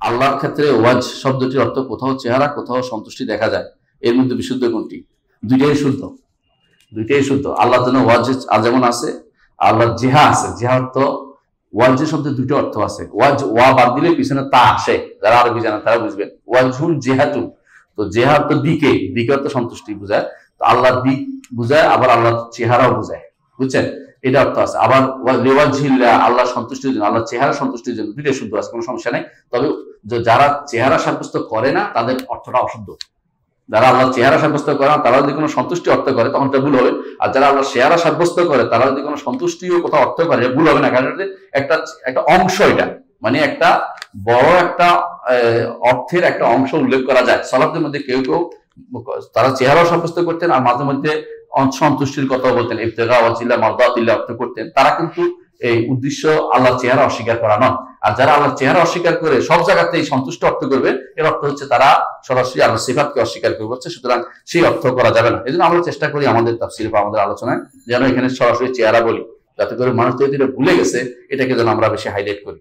আল্লাহর ক্ষেত্রে ওয়াজ শব্দটির অর্থ কোথাও চেহারা, কোথাও সন্তুষ্টি দেখা যায়। এর মধ্যে বিশুদ্ধ কোনটি? দুইটাই শুদ্ধ, দুইটাই শুদ্ধ। আল্লাহর জন্য ওয়াজ যেমন আছে, আল্লাহর জেহা আছে। জেহা অর্থ ওয়াজের শব্দে দুটো অর্থ আছে। ওয়াজ ওয়া বাদ দিলে পিছনে তা আসে, যারা আরবি জানেন তারা বুঝবেন। ওয়াজহুল জেহাতুন, তো জেহা অর্থ দিকে, দিকে অর্থ সন্তুষ্টি বোঝায়। তো আল্লাহর দিক বুঝায়, আবার আল্লাহর চেহারাও বোঝায়, বুঝছেন? এটা অর্থ আছে। আবার লেওয়াজিল্লাহ, আল্লাহ সন্তুষ্টির জন্য, আল্লাহর চেহারা সন্তুষ্টির জন্য, দুইটাই শুদ্ধ আছে, কোনো সমস্যা নেই। তবে যারা চেহারা সাব্যস্ত করে না তাদের অর্থটা অশুদ্ধ। যারা আল্লাহর চেহারা সাব্যস্ত করে না তারা যদি কোনো সন্তুষ্টি অর্থ করে তখন এটা ভুল হবে। আর যারা আল্লাহর চেহারা সাব্যস্ত করে তারা যদি কোনো সন্তুষ্টিও কোথাও অর্থ করে, ভুল হবে না। কারণ একটা একটা অংশ, এটা মানে একটা বড় একটা অর্থের একটা অংশ উল্লেখ করা যায়। সালাফদের মধ্যে কেউ কেউ তারা চেহারাও সাব্যস্ত করতেন আর মাঝে মধ্যে সন্তুষ্টির কথা বলতেন, ইবতিগা ওয়াজিল্লাহ মারদাতিল্লাহ অর্থ করতেন। তারা কিন্তু এই উদ্দেশ্য আল্লাহর চেহারা অস্বীকার করা নয়। আর যারা আল্লাহর চেহারা অস্বীকার করে সব জায়গাতেই সন্তুষ্ট অর্থ করবে, এর অর্থ হচ্ছে তারা সরাসরি আল্লাহর সিফাতকে অস্বীকার করে বলছে। সুতরাং সেই অর্থ করা যাবে না। এই জন্য আমরা চেষ্টা করি আমাদের তাফসীর বা আমাদের আলোচনায় যেন এখানে সরাসরি চেহারা বলি, যাতে করে মানুষ যেহেতু এটা ভুলে গেছে এটাকে যেন আমরা বেশি হাইলাইট করি।